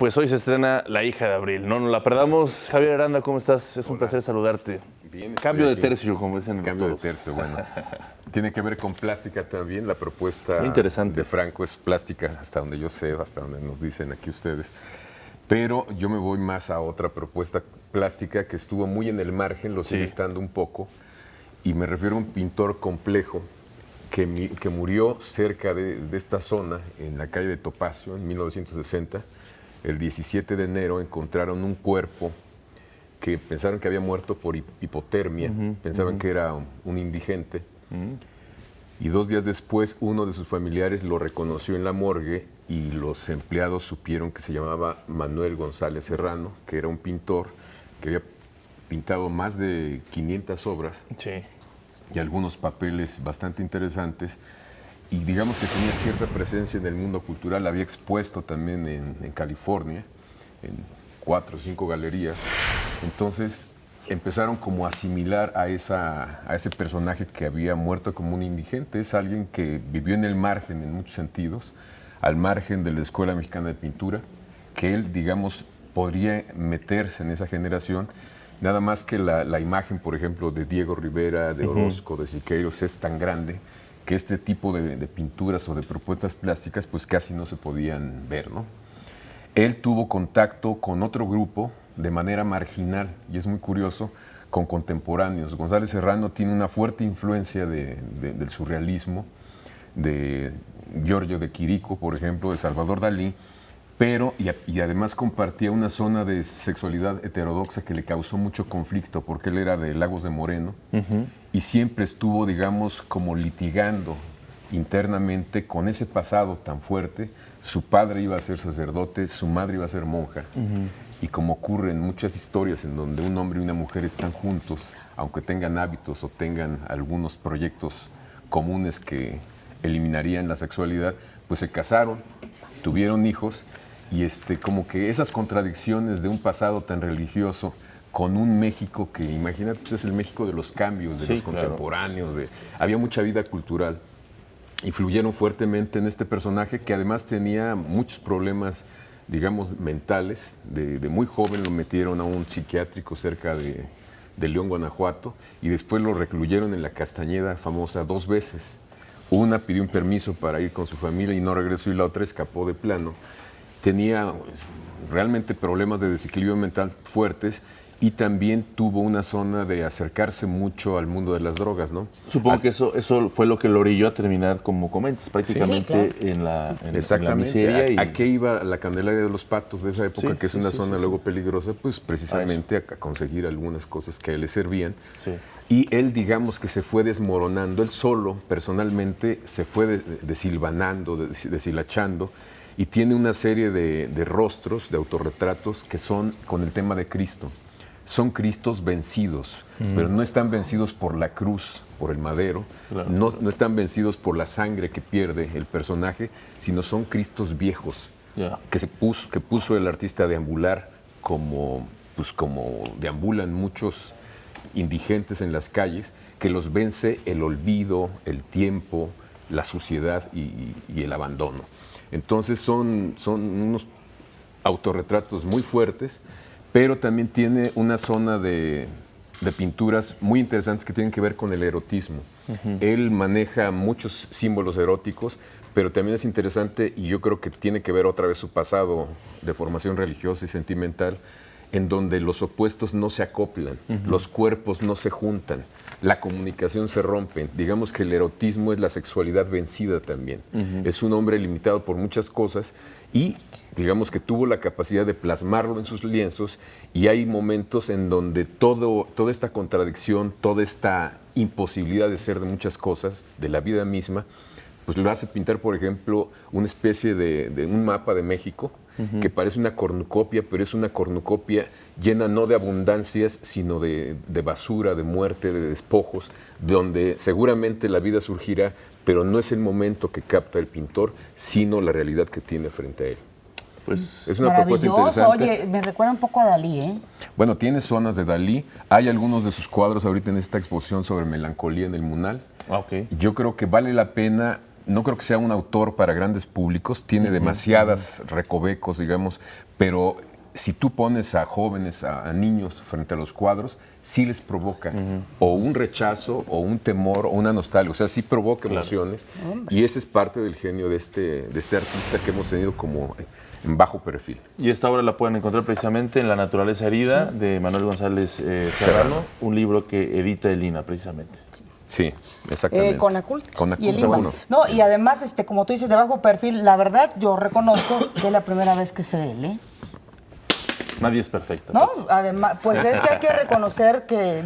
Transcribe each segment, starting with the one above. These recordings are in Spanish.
pues hoy se estrena La hija de Abril. No nos la perdamos. Javier Aranda, ¿cómo estás? Es un placer saludarte. Bien, Cambio de tercio, como dicen los Cambio de todos. tercio, bueno. Tiene que ver con plástica también. La propuesta Muy interesante. de Franco es plástica, hasta donde yo sé, hasta donde nos dicen aquí ustedes. Pero yo me voy más a otra propuesta plástica que estuvo muy en el margen, lo sigue estando un poco, y me refiero a un pintor complejo que murió cerca de esta zona, en la calle de Topacio, en 1960. El 17 de enero encontraron un cuerpo que pensaron que había muerto por hipotermia, pensaban que era un indigente. Y 2 días después, uno de sus familiares lo reconoció en la morgue y los empleados supieron que se llamaba Manuel González Serrano, que era un pintor que había pintado más de 500 obras y algunos papeles bastante interesantes. Y digamos que tenía cierta presencia en el mundo cultural, había expuesto también en California, en 4 o 5 galerías. Entonces empezaron como a asimilar a ese personaje que había muerto como un indigente. Es alguien que vivió en el margen en muchos sentidos, al margen de la Escuela Mexicana de Pintura, que él, digamos, podría meterse en esa generación. Nada más que la imagen, por ejemplo, de Diego Rivera, de Orozco, de Siqueiros, es tan grande que este tipo de pinturas o de propuestas plásticas pues casi no se podían ver, ¿no? Él tuvo contacto con otro grupo de manera marginal, y es muy curioso, con contemporáneos. González Serrano tiene una fuerte influencia del surrealismo, de Giorgio de Chirico, por ejemplo, de Salvador Dalí, pero, y además compartía una zona de sexualidad heterodoxa que le causó mucho conflicto, porque él era de Lagos de Moreno, y siempre estuvo, digamos, como litigando internamente con ese pasado tan fuerte. Su padre iba a ser sacerdote, su madre iba a ser monja, y como ocurre en muchas historias en donde un hombre y una mujer están juntos, aunque tengan hábitos o tengan algunos proyectos comunes que eliminarían la sexualidad, pues se casaron, tuvieron hijos, y como que esas contradicciones de un pasado tan religioso con un México que, imagínate, pues es el México de los cambios, de los contemporáneos, había mucha vida cultural, influyeron fuertemente en este personaje que además tenía muchos problemas, digamos, mentales. De muy joven lo metieron a un psiquiátrico cerca de León, Guanajuato, y después lo recluyeron en la Castañeda famosa 2 veces. Una pidió un permiso para ir con su familia y no regresó, y la otra escapó de plano. Tenía realmente problemas de desequilibrio mental fuertes, y también tuvo una zona de acercarse mucho al mundo de las drogas, ¿no? Supongo que eso fue lo que lo orilló a terminar, como comentas, prácticamente en la miseria. ¿A qué iba la Candelaria de los Patos de esa época, que es una zona luego peligrosa? Pues precisamente a conseguir algunas cosas que a él le servían. Y él, digamos, que se fue desmoronando, él solo, personalmente, se fue desilvanando, deshilachando, y tiene una serie de rostros, de autorretratos, que son con el tema de Cristo. Son Cristos vencidos, pero no están vencidos por la cruz, por el madero, no están vencidos por la sangre que pierde el personaje, sino son Cristos viejos, que puso el artista a deambular como deambulan muchos indigentes en las calles, que los vence el olvido, el tiempo, la suciedad y el abandono. Entonces son unos autorretratos muy fuertes, pero también tiene una zona de pinturas muy interesantes que tienen que ver con el erotismo. Él maneja muchos símbolos eróticos, pero también es interesante, y yo creo que tiene que ver otra vez su pasado de formación religiosa y sentimental, en donde los opuestos no se acoplan, los cuerpos no se juntan, la comunicación se rompe. Digamos que el erotismo es la sexualidad vencida también. Es un hombre limitado por muchas cosas, y digamos que tuvo la capacidad de plasmarlo en sus lienzos, y hay momentos en donde toda esta contradicción, toda esta imposibilidad de ser de muchas cosas, de la vida misma, pues lo hace pintar, por ejemplo, una especie de un mapa de México, que parece una cornucopia, pero es una cornucopia llena no de abundancias, sino de basura, de muerte, de despojos, donde seguramente la vida surgirá, pero no es el momento que capta el pintor, sino la realidad que tiene frente a él. Pues es una propuesta interesante. Oye, me recuerda un poco a Dalí, ¿eh? Bueno, tiene zonas de Dalí. Hay algunos de sus cuadros ahorita en esta exposición sobre melancolía en el Munal. Yo creo que vale la pena no creo que sea un autor para grandes públicos, tiene demasiadas recovecos, digamos, pero si tú pones a jóvenes, a niños frente a los cuadros, sí les provoca o un rechazo, o un temor, o una nostalgia, o sea, sí provoca emociones, y ese es parte del genio de este artista que hemos tenido como en bajo perfil. Y esta obra la pueden encontrar precisamente en La naturaleza herida, de Manuel González Serrano, un libro que edita el INA, precisamente. Sí, exactamente. Conacult. Conacult, Y el INBA. No, y además, como tú dices, de bajo perfil, la verdad, yo reconozco que es la primera vez que se lee. Nadie es perfecto. No, además, pues es que hay que reconocer que,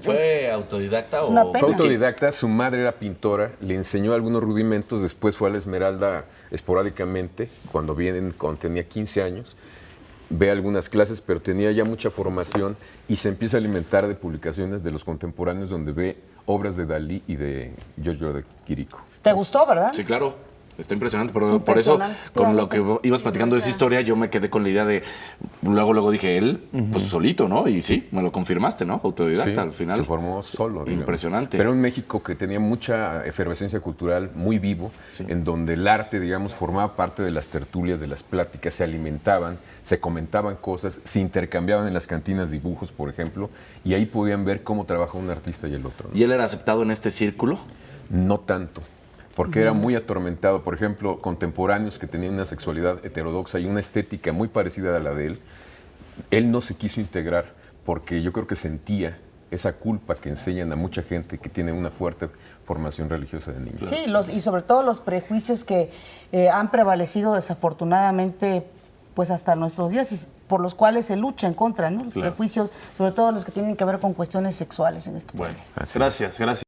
¿Fue autodidacta es una o...? pena. Fue autodidacta, su madre era pintora, le enseñó algunos rudimentos, después fue a la Esmeralda esporádicamente, cuando tenía 15 años, ve algunas clases, pero tenía ya mucha formación y se empieza a alimentar de publicaciones de los contemporáneos donde ve obras de Dalí y de Giorgio de Chirico. ¿Te gustó, verdad? Sí, claro. Está impresionante, Sí, por eso, impresionante. con lo que ibas platicando de esa historia, yo me quedé con la idea de, luego dije, él, pues solito, ¿no? Y sí, me lo confirmaste, ¿no? Autodidacta, Sí, al final. se formó solo. Digamos. Impresionante. Pero en México que tenía mucha efervescencia cultural, muy vivo, en donde el arte, digamos, formaba parte de las tertulias, de las pláticas, se alimentaban, se comentaban cosas, se intercambiaban en las cantinas dibujos, por ejemplo, y ahí podían ver cómo trabaja un artista y el otro, ¿no? ¿Y él era aceptado en este círculo? No tanto, porque era muy atormentado. Por ejemplo, contemporáneos que tenían una sexualidad heterodoxa y una estética muy parecida a la de él no se quiso integrar porque yo creo que sentía esa culpa que enseñan a mucha gente que tiene una fuerte formación religiosa de niños. Sí, y sobre todo los prejuicios que han prevalecido desafortunadamente pues hasta nuestros días y por los cuales se lucha en contra, ¿no? Los prejuicios, sobre todo los que tienen que ver con cuestiones sexuales en este país. Gracias.